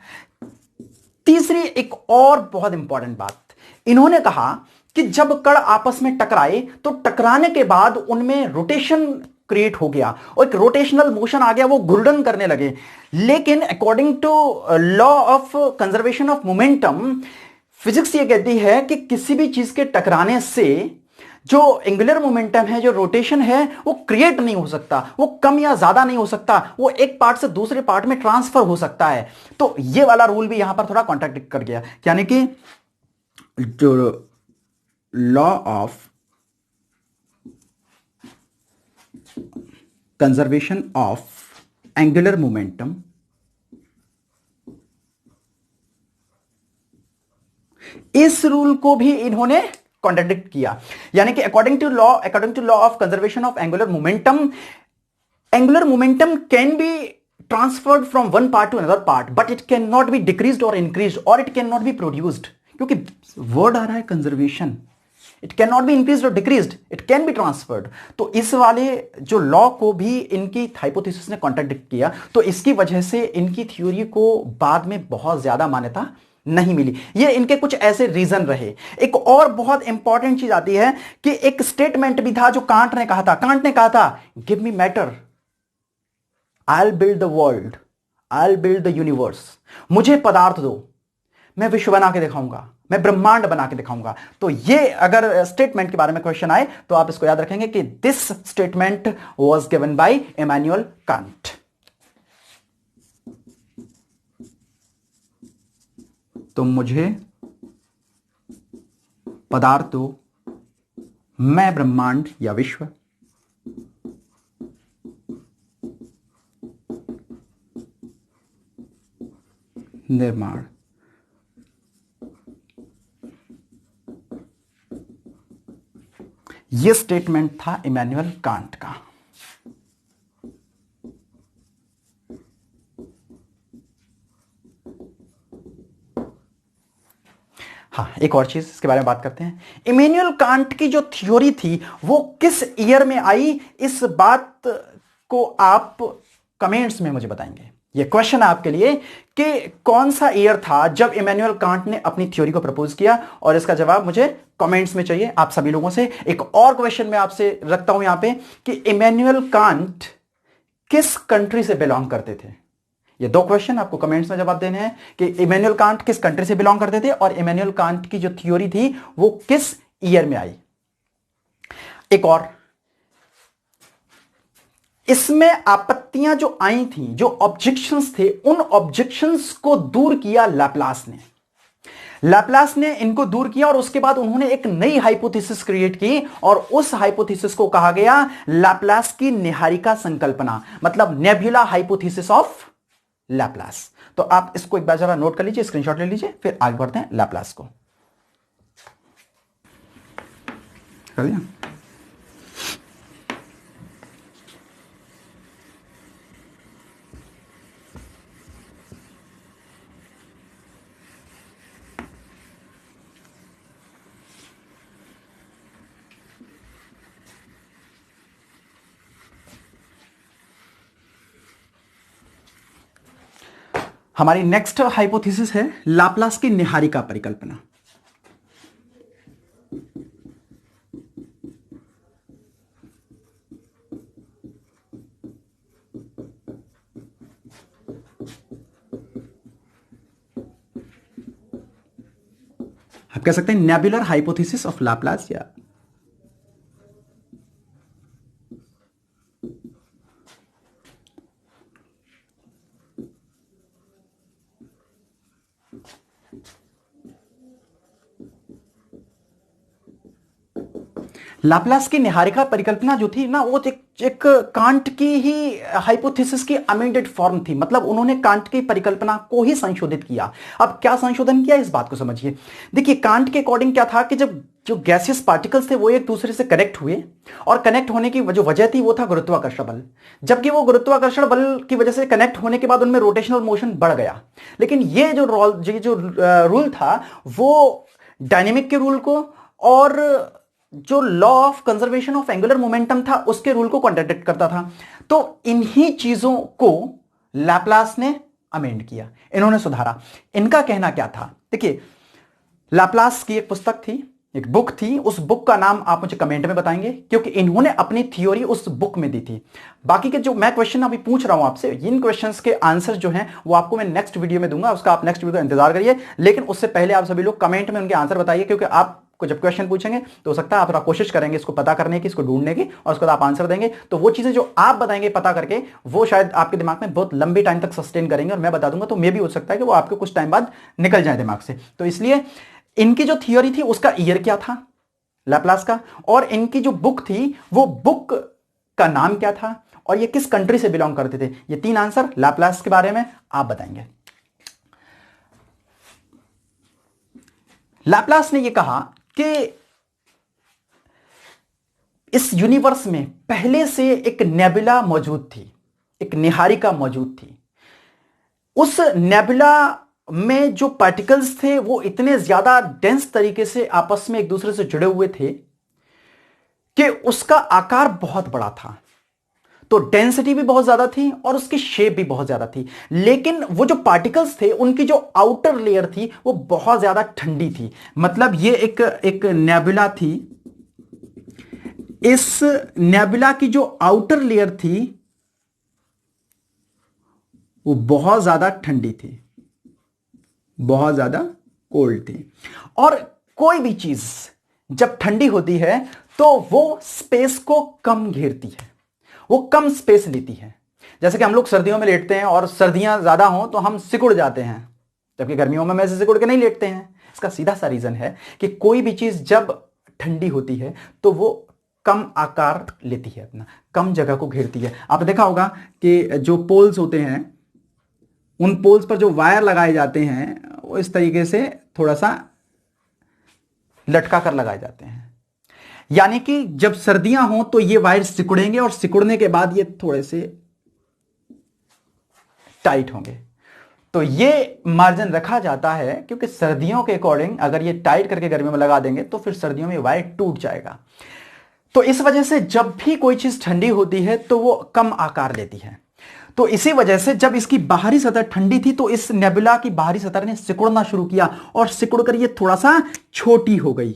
तीसरी एक और बहुत इंपॉर्टेंट बात, इन्होंने कहा कि जब कण आपस में टकराए तो टकराने के बाद उनमें रोटेशन क्रिएट हो गया और एक रोटेशनल मोशन आ गया, वो घूर्णन करने लगे। लेकिन according to law of conservation of momentum, physics ये कहती है कि किसी भी चीज के टकराने से जो एंगुलर मोमेंटम है, जो रोटेशन है, वो क्रिएट नहीं हो सकता, वो कम या ज्यादा नहीं हो सकता, वो एक पार्ट से दूसरे पार्ट में ट्रांसफर हो सकता है। तो ये वाला रूल भी यहां पर थोड़ा कॉन्ट्रडिक्ट कर गया, यानी कि जो law of conservation of angular momentum, इस रूल को भी इन्होंने कॉन्ट्रडिक्ट किया। यानी कि according to law of conservation of angular momentum can be transferred from one part to another part, but it can not be decreased और increased, और it can not be produced. क्योंकि word आ रहा है conservation, it can not be increased और decreased, it can be transferred. तो इस वाले जो लॉ को भी इनकी हाइपोथेसिस ने कॉन्ट्रडिक्ट किया। तो इसकी वजह से इनकी थ्योरी को बाद में बहुत ज्यादा मान्यता नहीं मिली। ये इनके कुछ ऐसे रीजन रहे। एक और बहुत इंपॉर्टेंट चीज आती है कि एक स्टेटमेंट भी था जो कांट ने कहा था। कांट ने कहा था, give me matter, I will build the world, I will build the universe. मुझे पदार्थ दो, मैं विश्व बना के दिखाऊंगा, मैं ब्रह्मांड बना के दिखाऊंगा। तो ये अगर स्टेटमेंट के बारे में क्वेश्चन आए तो आप इसको याद रखेंगे कि this statement was given by Immanuel Kant. तुम मुझे पदार्थ दो, मैं ब्रह्मांड या विश्व निर्माण। यह स्टेटमेंट था इमैनुअल कांट का। हाँ, एक और चीज इसके बारे में बात करते हैं। इमैनुअल कांट की जो थ्योरी थी वो किस ईयर में आई, इस बात को आप कमेंट्स में मुझे बताएंगे। ये क्वेश्चन है आपके लिए कि कौन सा ईयर था जब इमैनुअल कांट ने अपनी थ्योरी को प्रपोज किया, और इसका जवाब मुझे कमेंट्स में चाहिए आप सभी लोगों से। एक और क्वेश्चन मैं आपसे रखता हूं यहां पे कि इमैनुअल कांट किस कंट्री से बिलोंग करते थे। ये दो क्वेश्चन आपको कमेंट्स में जवाब देने हैं कि इमैनुअल कांट किस कंट्री से बिलोंग करते थे और इमैनुअल कांट की जो थ्योरी थी वो किस ईयर में आई। एक और, इसमें आपत्तियां जो आई थी, जो ऑब्जेक्शंस थे, उन ऑब्जेक्शंस को दूर किया लैपलास ने। लैपलास ने इनको दूर किया और उसके बाद उन्होंने एक नई हाइपोथेसिस क्रिएट की, और उस हाइपोथेसिस को कहा गया लैपलास की निहारिका संकल्पना, मतलब नेबुला हाइपोथेसिस ऑफ लैपलास। तो आप इसको एक बार जरा नोट कर लीजिए, स्क्रीनशॉट ले लीजिए, फिर आगे बढ़ते हैं लैपलास को। कर दिया? हमारी नेक्स्ट हाइपोथेसिस है लाप्लास की निहारिका परिकल्पना। आप कह सकते हैं नेबुलर हाइपोथेसिस ऑफ लाप्लास, या लाप्लास की निहारिका परिकल्पना जो थी ना, वो एक कांट की ही हाइपोथेसिस की अमेंडेड फॉर्म थी। मतलब उन्होंने कांट की परिकल्पना को ही संशोधित किया। अब क्या संशोधन किया, इस बात को समझिए। देखिए, कांट के अकॉर्डिंग क्या था कि जब जो गैसियस पार्टिकल्स थे वो एक दूसरे से कनेक्ट हुए, और कनेक्ट होने की जो वजह थी वो था गुरुत्वाकर्षण बल। जबकि वो गुरुत्वाकर्षण बल की वजह से कनेक्ट होने के बाद उनमें रोटेशनल मोशन बढ़ गया। लेकिन ये जो रूल था वो डायनेमिक के रूल को और जो law of conservation of angular momentum था उसके रूल को कॉन्ट्रडिक्ट करता था। तो इन्हीं चीजों को लैप्लास ने अमेंड किया, इन्होंने सुधारा। इनका कहना क्या था, देखिए, लैप्लास की एक पुस्तक थी, एक बुक थी। उस बुक का नाम आप मुझे कमेंट में बताएंगे, क्योंकि इन्होंने अपनी थ्योरी उस बुक में दी थी। बाकी के जो मैं क्वेश्चन अभी पूछ रहा हूं आपसे, इन क्वेश्चंस के आंसर जो हैं वो आपको मैं नेक्स्ट वीडियो में दूंगा, उसका आप नेक्स्ट वीडियो का इंतजार करिए। लेकिन उससे पहले आप सभी लोग कमेंट में उनके आंसर बताइए, क्योंकि आप को जब क्वेश्चन पूछेंगे तो हो सकता है आप थोड़ा कोशिश करेंगे इसको पता करने की, इसको ढूंढने की, और उसके बाद आप आंसर देंगे। तो वो चीजें जो आप बताएंगे पता करके, वो शायद आपके दिमाग में बहुत लंबे टाइम तक सस्टेन करेंगे, और मैं बता दूंगा तो मे भी हो सकता है कि वो आपके कुछ टाइम बाद निकल जाए दिमाग से। तो इसलिए इनकी जो थियोरी थी उसका ईयर क्या था लैप्लास का, और इनकी जो बुक थी वो बुक का नाम क्या था, और ये किस कंट्री से बिलोंग करते थे। ये 3 आंसर लैप्लास के बारे में आप बताएंगे। लैप्लास ने ये कहा कि इस यूनिवर्स में पहले से एक नेबुला मौजूद थी, एक निहारिका मौजूद थी। उस नेबुला में जो पार्टिकल्स थे वो इतने ज्यादा डेंस तरीके से आपस में एक दूसरे से जुड़े हुए थे कि उसका आकार बहुत बड़ा था। तो डेंसिटी भी बहुत ज्यादा थी और उसकी शेप भी बहुत ज्यादा थी। लेकिन वो जो पार्टिकल्स थे उनकी जो आउटर लेयर थी वो बहुत ज्यादा ठंडी थी। मतलब ये एक नेबुला थी। इस नेबुला की जो आउटर लेयर थी वो बहुत ज्यादा ठंडी थी, बहुत ज्यादा कोल्ड थी। और कोई भी चीज जब ठंडी होती है तो वो स्पेस को कम घेरती है, वो कम स्पेस लेती है। जैसे कि हम लोग सर्दियों में लेटते हैं और सर्दियां ज्यादा हों तो हम सिकुड़ जाते हैं, जबकि गर्मियों में ऐसे सिकुड़ के नहीं लेटते हैं। इसका सीधा सा रीजन है कि कोई भी चीज जब ठंडी होती है तो वो कम आकार लेती है, अपना कम जगह को घेरती है। आपने देखा होगा कि जो पोल्स होते हैं उन पोल्स पर जो वायर लगाए जाते हैं वो इस तरीके से थोड़ा सा लटका कर लगाए जाते हैं। यानी कि जब सर्दियां हों तो ये वायर सिकुड़ेंगे और सिकुड़ने के बाद ये थोड़े से टाइट होंगे। तो ये मार्जिन रखा जाता है क्योंकि सर्दियों के अकॉर्डिंग अगर ये टाइट करके गर्मियों में लगा देंगे तो फिर सर्दियों में वायर टूट जाएगा। तो इस वजह से जब भी कोई चीज ठंडी होती है तो वो कम आकार लेती है। तो इसी वजह से जब इसकी बाहरी सतह ठंडी थी तो इस नेबुला की बाहरी सतह ने सिकुड़ना शुरू किया और सिकुड़कर ये थोड़ा सा छोटी हो गई।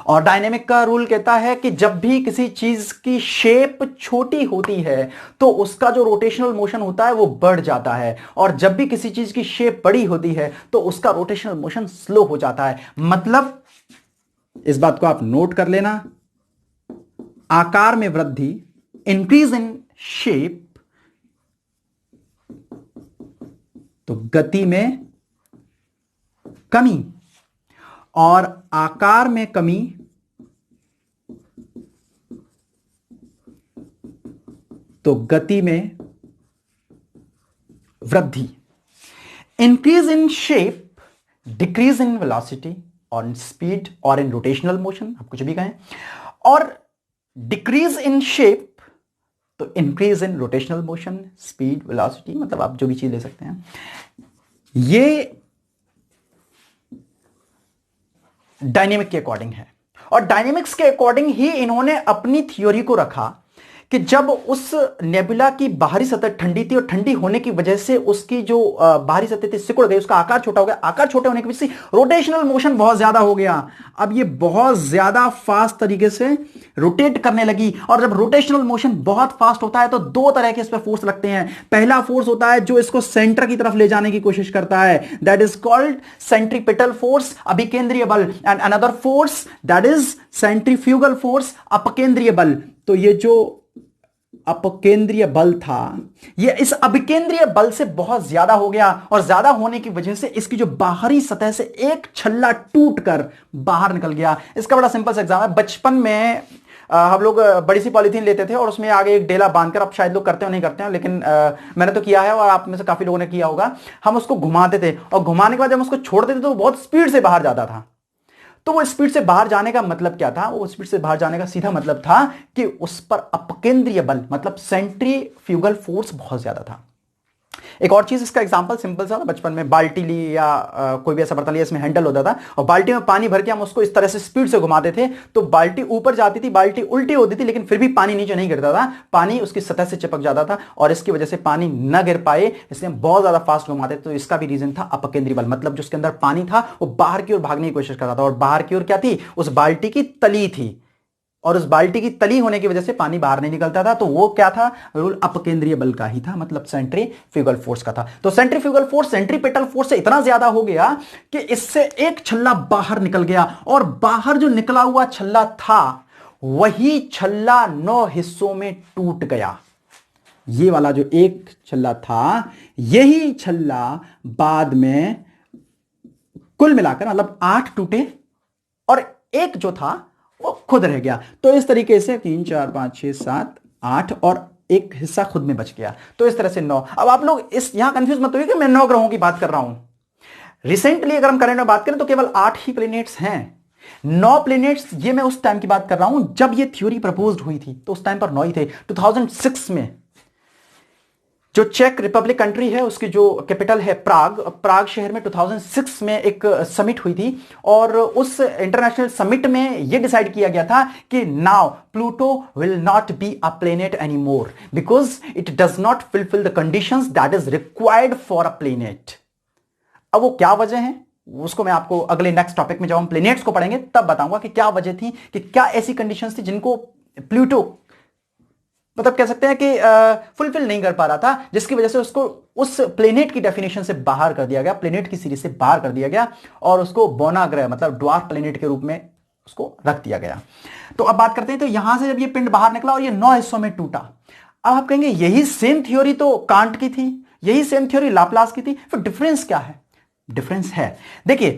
और डायनेमिक का रूल कहता है कि जब भी किसी चीज की शेप छोटी होती है तो उसका जो रोटेशनल मोशन होता है वो बढ़ जाता है, और जब भी किसी चीज की शेप बड़ी होती है तो उसका रोटेशनल मोशन स्लो हो जाता है। मतलब इस बात को आप नोट कर लेना, आकार में वृद्धि, इंक्रीज इन शेप, तो गति में कमी, और आकार में कमी तो गति में वृद्धि। Increase in shape, decrease in velocity और इन स्पीड और इन रोटेशनल मोशन, आप कुछ भी कहें। और डिक्रीज इन शेप तो increase in rotational motion, speed, velocity, मतलब आप जो भी चीज ले सकते हैं। ये डायनेमिक के अकॉर्डिंग है, और डायनेमिक्स के अकॉर्डिंग ही इन्होंने अपनी थ्योरी को रखा कि जब उस नेबुला की बाहरी सतह ठंडी थी और ठंडी होने की वजह से उसकी जो बाहरी सतह थी सिकुड़ गई, उसका आकार छोटा हो गया। आकार छोटे होने की वजह से रोटेशनल मोशन बहुत ज्यादा हो गया। अब ये बहुत ज्यादा फास्ट तरीके से रोटेट करने लगी, और जब रोटेशनल मोशन बहुत फास्ट होता है तो दो तरह के इस पर फोर्स लगते हैं। पहला फोर्स होता है जो इसको सेंटर की तरफ ले जाने की कोशिश करता है, that is called centripetal force, अभिकेंद्रीय बल, and another force that is centrifugal force, अपकेंद्रीय बल। तो ये जो अपकेंद्रीय बल था, यह इस अभिकेंद्रीय बल से बहुत ज्यादा हो गया और ज्यादा होने की वजह से इसकी जो बाहरी सतह से एक छल्ला टूटकर बाहर निकल गया। इसका बड़ा सिंपल सा एग्जाम है। बचपन में हम लोग बड़ी सी पॉलीथीन लेते थे और उसमें आगे एक डेला बांधकर, अब शायद लोग करते हो नहीं करते हो, लेकिन मैंने तो किया है और आप में से काफी लोगों ने किया होगा। हम उसको घुमाते थे और घुमाने के बाद जब हम उसको छोड़ते थे तो वो बहुत स्पीड से बाहर जाता था। तो वो स्पीड से बाहर जाने का मतलब क्या था? वो स्पीड से बाहर जाने का सीधा मतलब था कि उस पर अपकेंद्रीय बल मतलब सेंट्रीफ्यूगल फोर्स बहुत ज्यादा था। एक और चीज, इसका एग्जांपल सिंपल सा था। बचपन में बाल्टी ली या कोई भी ऐसा बर्तन लिया, इसमें हैंडल होता था और बाल्टी में पानी भर के हम उसको इस तरह से स्पीड से घुमाते थे तो बाल्टी ऊपर जाती थी, बाल्टी उल्टी होती थी, लेकिन फिर भी पानी नीचे नहीं गिरता था, पानी उसकी सतह से चिपक जाता था और इसकी वजह से पानी न गिर पाए इसलिए हम बहुत ज्यादा फास्ट घुमाते थे। तो इसका भी रीजन था अपकेंद्रीय बल, मतलब जो उसके अंदर पानी था वो बाहर की ओर भागने की कोशिश कर रहा था और बाहर की ओर क्या थी? उस बाल्टी की तली थी और उस बाल्टी की तली होने की वजह से पानी बाहर नहीं निकलता था। तो वो क्या था? रूल अपकेंद्रीय बल का ही था, मतलब सेंट्रीफ्यूगल फोर्स का था। तो सेंट्रीफ्यूगल फोर्स सेंट्रीपेटल फोर्स से इतना ज्यादा हो गया कि इससे एक छल्ला बाहर निकल गया और बाहर जो निकला हुआ छल्ला था वही छल्ला 9 हिस्सों में टूट गया। ये वाला जो एक छल्ला था, यही छल्ला बाद में कुल मिलाकर मतलब 8 टूटे और एक जो था वो खुद रह गया। तो इस तरीके से 3 4 5 6 7 8 और एक हिस्सा खुद में बच गया। तो इस तरह से 9। अब आप लोग इस यहां कंफ्यूज मत होइए कि मैं 9 ग्रहों की बात कर रहा हूं। रिसेंटली अगर हम करंट में बात करें तो केवल 8 ही प्लेनेट्स हैं। 9 प्लेनेट्स, ये मैं उस टाइम की बात कर रहा हूं जब ये थ्योरी प्रपोज्ड हुई थी, तो उस टाइम पर 9 ही थे। 2006 में जो चेक रिपब्लिक कंट्री है उसकी जो कैपिटल है प्राग, प्राग शहर में 2006 में एक समिट हुई थी और उस इंटरनेशनल समिट में यह डिसाइड किया गया था कि now Pluto will not be a planet any more because it does not fulfil the conditions that is required for a planet. अब वो क्या वजह है उसको मैं आपको अगले नेक्स्ट टॉपिक में जब हम प्लेनेट्स को पढ़ेंगे तब बताऊंगा कि क्या वजह थी, कि क्या ऐसी कंडीशंस थी जिनको प्लूटो मतलब कह सकते हैं कि फुलफिल नहीं कर पा रहा था, जिसकी वजह से उसको उस प्लेनेट की डेफिनेशन से बाहर कर दिया गया, प्लेनेट की सीरीज से बाहर कर दिया गया और उसको बोना ग्रह मतलब ड्वार्फ प्लेनेट के रूप में उसको रख दिया गया। तो अब बात करते हैं, तो यहां से जब ये पिंड बाहर निकला और ये 9 हिस्सों में टूटा, अब आप कहेंगे यही सेम थ्योरी तो कांट की थी, यही सेम थ्योरी लाप्लास की थी, फिर डिफरेंस क्या है? डिफरेंस है, देखिए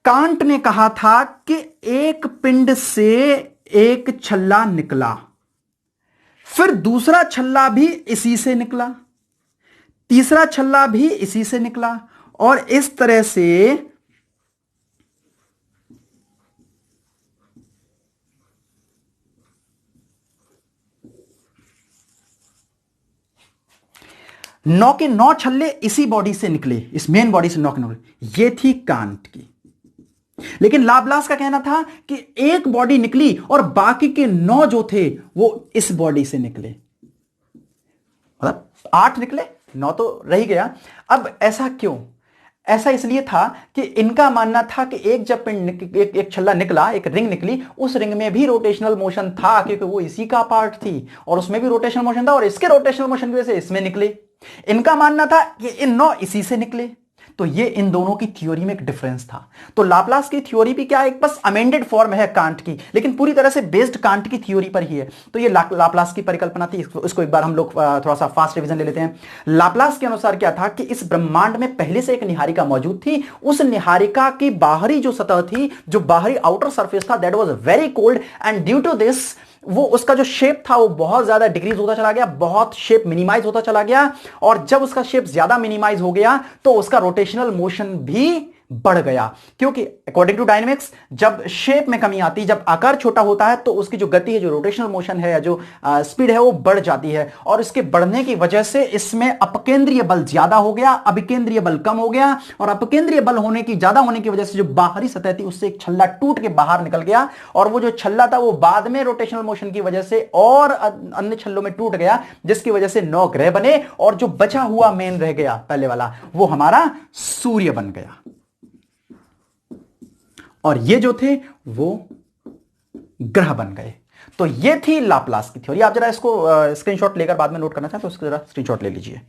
कांट ने कहा था कि एक पिंड से एक छल्ला निकला, फिर दूसरा छल्ला भी इसी से निकला, तीसरा छल्ला भी इसी से निकला और इस तरह से नौ के 9 छल्ले इसी बॉडी से निकले, इस मेन बॉडी से 9 के 9। ये थी कांट की। लेकिन लाप्लास का कहना था कि एक बॉडी निकली और बाकी के 9 जो थे वो इस बॉडी से निकले, मतलब 8 निकले, 9 तो रह गया। अब ऐसा क्यों? ऐसा इसलिए था कि इनका मानना था कि एक जब पिंड एक छल्ला निकला, एक रिंग निकली, उस रिंग में भी रोटेशनल मोशन था क्योंकि वो इसी का पार्ट थी और उसमें भी रोटेशनल मोशन था और इसके रोटेशनल मोशन की वजह से इसमें निकले। इनका मानना था कि इन 9 इसी से निकले। तो ये इन दोनों की थ्योरी में एक डिफरेंस था। तो लाप्लास की थ्योरी भी क्या, एक बस अमेंडेड फॉर्म है कांट की, लेकिन पूरी तरह से बेस्ड कांट की थ्योरी पर ही है। तो ये लाप्लास की परिकल्पना थी। इसको एक बार हम लोग थोड़ा सा फास्ट रिवीजन ले लेते हैं। लाप्लास के अनुसार क्या था कि इस ब्रह्मांड में पहले से एक निहारिका मौजूद थी, उस निहारिका की बाहरी जो सतह थी, जो बाहरी आउटर सरफेस था, that was very cold and due to this वो उसका जो शेप था वो बहुत ज्यादा डिक्रीज होता चला गया, बहुत शेप मिनिमाइज होता चला गया और जब उसका शेप ज्यादा मिनिमाइज हो गया तो उसका रोटेशनल मोशन भी बढ़ गया, क्योंकि अकॉर्डिंग टू डायनेमिक्स जब शेप में कमी आती है, जब आकार छोटा होता है तो उसकी जो गति है, जो रोटेशनल मोशन है या जो स्पीड है वो बढ़ जाती है और इसके बढ़ने की वजह से इसमें अपकेंद्रीय बल ज्यादा हो गया, अभिकेंद्रीय बल कम हो गया और अपकेंद्रीय बल होने की ज्यादा होने की वजह से जो बाहरी सतह थी उससे एक छल्ला टूट के बाहर निकल गया और वो जो छल्ला था वो बाद में रोटेशनल मोशन की वजह से और अन्य छल्लों में टूट गया, जिसकी वजह से 9 ग्रह बने और जो बचा हुआ मेन रह गया पहले वाला वो हमारा सूर्य बन गया और ये जो थे वो ग्रह बन गए। तो ये थी लाप्लास की थ्योरी। आप जरा इसको स्क्रीनशॉट लेकर बाद में नोट करना चाहें तो उसको जरा स्क्रीनशॉट ले लीजिए।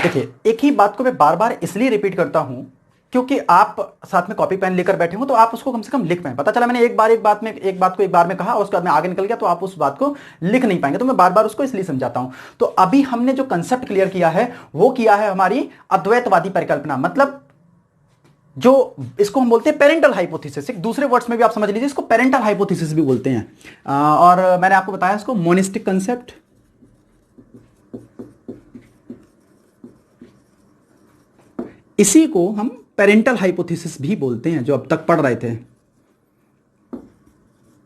देखिए, एक ही बात को मैं बार बार इसलिए रिपीट करता हूं क्योंकि आप साथ में कॉपी पेन लेकर बैठे हो तो आप उसको कम से कम लिख पाए। पता चला मैंने एक बात को एक बार में कहा और उसके बाद में आगे निकल गया तो आप उस बात को लिख नहीं पाएंगे, तो मैं बार बार उसको इसलिए समझाता हूं। तो अभी हमने जो कंसेप्ट क्लियर किया है वो किया है हमारी अद्वैतवादी परिकल्पना, मतलब जो इसको हम बोलते हैं पेरेंटल हाइपोथेसिस। एक दूसरे वर्ड्स में भी आप समझ लीजिए, इसको पेरेंटल हाइपोथेसिस भी बोलते हैं। और मैंने आपको बताया इसको मोनिस्टिक कंसेप्ट, इसी को हम पेरेंटल हाइपोथेसिस भी बोलते हैं, जो अब तक पढ़ रहे थे,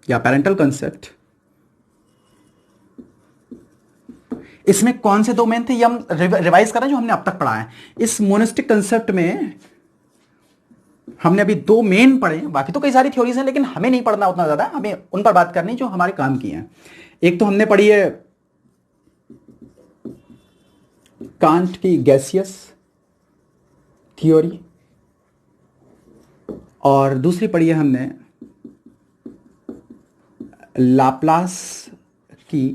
या पेरेंटल कंसेप्ट। इसमें कौन से दो मेन थे ये हम रिवाइज कर रहे हैं जो हमने अब तक पढ़ा है। इस मोनिस्टिक कंसेप्ट में हमने अभी दो मेन पढ़े, बाकी तो कई सारी थ्योरीज हैं लेकिन हमें नहीं पढ़ना उतना ज्यादा, हमें उन पर बात करनी जो हमारे काम की हैं। एक तो हमने पढ़ी है कांट की गैसियस थ्योरी, और दूसरी पढ़ी है हमने लाप्लास की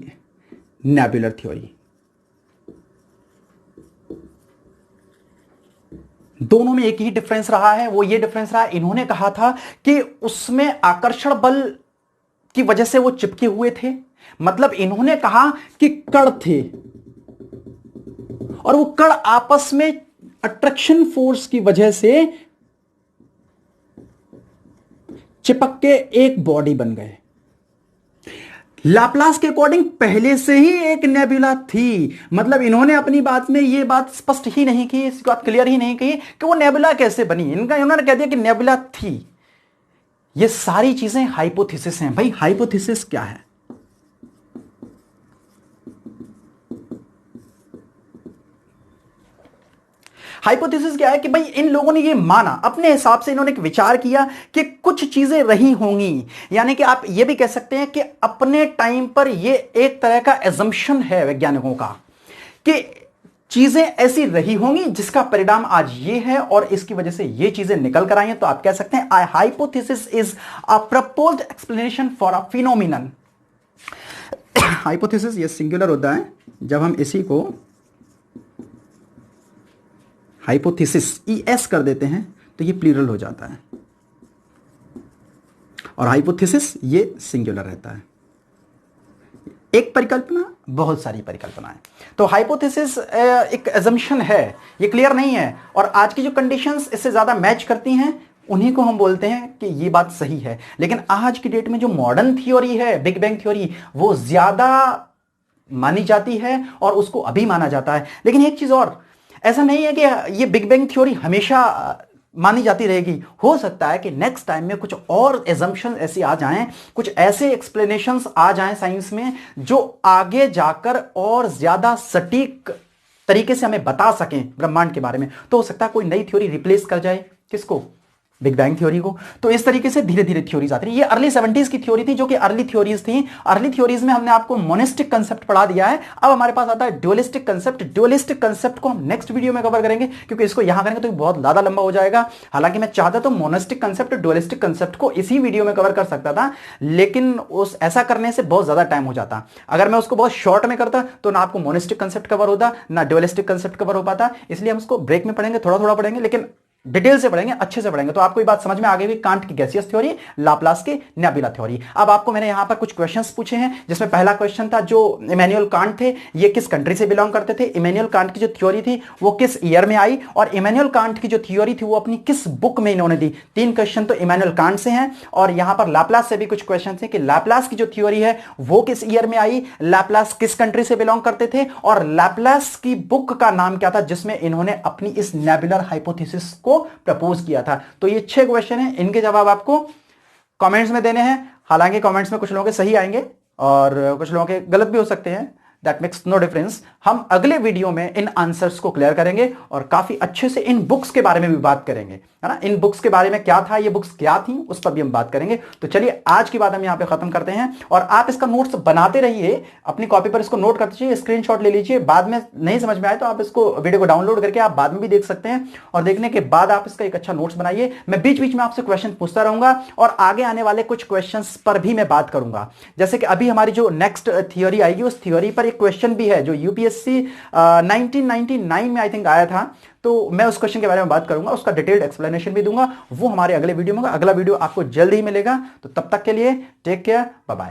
नेबुलर थ्योरी। दोनों में एक ही डिफरेंस रहा है, वो ये डिफरेंस रहा, इन्होंने कहा था कि उसमें आकर्षण बल की वजह से वो चिपके हुए थे, मतलब इन्होंने कहा कि कण थे और वो कण आपस में अट्रैक्शन फोर्स की वजह से चिपक के एक बॉडी बन गए। लाप्लास के अकॉर्डिंग पहले से ही एक नेबुला थी, मतलब इन्होंने अपनी बात में ये बात स्पष्ट ही नहीं की, इस बात क्लियर ही नहीं की कि वो नेबुला कैसे बनी। इन्होंने कह दिया कि नेबुला थी। ये सारी चीजें हाइपोथेसिस हैं। भाई हाइपोथेसिस क्या है? हाइपोथेसिस क्या है कि भाई इन लोगों ने ये माना, अपने हिसाब से इन्होंने एक विचार किया कि कुछ चीजें रही होंगी, यानी कि आप ये भी कह सकते हैं कि अपने टाइम पर ये एक तरह का एजम्पशन है वैज्ञानिकों का कि चीजें ऐसी रही होंगी जिसका परिणाम आज ये है और इसकी वजह से ये चीजें निकल कर आई हैं। तो आप कह सकते हैं hypothesis is a proposed explanation for a phenomenon. Hypothesis ये सिंगुलर होता है जब हम इसी को हाइपोथेसिस ES कर देते हैं तो ये प्लूरल हो जाता है, और हाइपोथेसिस ये सिंगुलर रहता है। एक परिकल्पना, बहुत सारी परिकल्पनाएं। तो हाइपोथेसिस एक अजम्पशन है, ये क्लियर नहीं है, और आज की जो कंडीशंस इससे ज्यादा मैच करती हैं उन्हीं को हम बोलते हैं कि ये बात सही है। लेकिन आज की डेट में जो मॉडर्न थ्योरी है, बिग बैंग थ्योरी, वो ज्यादा मानी जाती है और उसको अभी माना जाता है। लेकिन एक चीज और, ऐसा नहीं है कि ये बिग बैंग थ्योरी हमेशा मानी जाती रहेगी। हो सकता है कि नेक्स्ट टाइम में कुछ और एजम्पशन ऐसी आ जाएं, कुछ ऐसे एक्सप्लेनेशंस आ जाएं साइंस में जो आगे जाकर और ज्यादा सटीक तरीके से हमें बता सकें ब्रह्मांड के बारे में। तो हो सकता है कोई नई थ्योरी रिप्लेस कर जाए किसको? बिग बैंग थ्योरी को। तो इस तरीके से धीरे धीरे थ्योरीज आती रही। ये अर्ली 70s की थ्योरी थी, जो कि अर्ली थ्योरीज थी। अर्ली थ्योरीज में हमने आपको मोनिस्टिक कंसेप्ट पढ़ा दिया है। अब हमारे पास आता है ड्युअलिस्टिक कंसेप्ट। ड्युअलिस्टिक कंसेप्ट को हम नेक्स्ट वीडियो में कवर करेंगे, क्योंकि इसको यहां करेंगे तो बहुत ज्यादा लंबा हो जाएगा। हालांकि मैं चाहता तो मोनिस्टिक कंसेप्ट, ड्युअलिस्टिक कंसेप्ट को इसी वीडियो में कवर कर सकता था, लेकिन उस ऐसा करने से बहुत ज्यादा टाइम हो जाता। अगर मैं उसको बहुत शॉर्ट में करता तो ना आपको मोनिस्टिक कंसेप्ट कवर होता, ना ड्युअलिस्टिक कंसेप्ट कवर हो पाता। इसलिए हम उसको ब्रेक में पढ़ेंगे, थोड़ा थोड़ा पढ़ेंगे, लेकिन डिटेल से पढ़ेंगे, अच्छे से पढ़ेंगे। तो आपको ये बात समझ में आ गई, कांट की गैसियस थ्योरी, लाप्लास की नेबुला थ्योरी। अब आपको मैंने यहां पर कुछ क्वेश्चंस पूछे हैं, जिसमें पहला क्वेश्चन था, जो इमैनुअल कांट थे ये किस कंट्री से बिलोंग करते थे? इमैनुअल कांट की जो थ्योरी थी वो किस ईयर में आई? और इमैनुअल कांट की जो थ्योरी थी वो अपनी किस बुक में इन्होंने दी? 3 क्वेश्चन तो इमैनुअल कांट से हैं, और यहां पर लाप्लास से भी कुछ क्वेश्चन थे कि लाप्लास की जो थ्योरी है वो किस ईयर में आई, लाप्लास किस कंट्री से बिलोंग करते थे, और लाप्लास की बुक का नाम क्या था जिसमें इन्होंने अपनी इस नेबुलर हाइपोथेसिस को प्रपोज किया था। तो ये 6 क्वेश्चन हैं, इनके जवाब आपको कमेंट्स में देने हैं। हालांकि कमेंट्स में कुछ लोगों के सही आएंगे और कुछ लोगों के गलत भी हो सकते हैं, दैट मेक्स नो डिफरेंस। हम अगले वीडियो में इन आंसर्स को क्लियर करेंगे और काफी अच्छे से इन बुक्स के बारे में भी बात करेंगे, है ना। इन बुक्स के बारे में क्या था, ये बुक्स क्या थी, उस पर भी हम बात करेंगे। तो चलिए आज की बात हम यहां पे खत्म करते हैं, और आप इसका नोट्स बनाते रहिए, अपनी कॉपी पर इसको नोट करते रहिए, स्क्रीनशॉट ले लीजिए। बाद में नहीं समझ में आए तो आप इसको वीडियो को डाउनलोड करके आप बाद में भी देख सकते हैं, और देखने के बाद आप इसका एक अच्छा नोट्स बनाइए। मैं बीच बीच में आपसे क्वेश्चन पूछता रहूंगा, और आगे आने वाले कुछ क्वेश्चन पर भी मैं बात करूंगा। जैसे कि अभी हमारी जो नेक्स्ट थ्योरी आएगी, उस थ्योरी पर एक क्वेश्चन भी है जो यूपीएससी 1999 में आई थिंक आया था, तो मैं उस क्वेश्चन के बारे में बात करूंगा, उसका डिटेल्ड एक्सप्लेनेशन भी दूंगा, वो हमारे अगले वीडियो में होगा। अगला वीडियो आपको जल्द ही मिलेगा, तो तब तक के लिए टेक केयर, बाय बाय।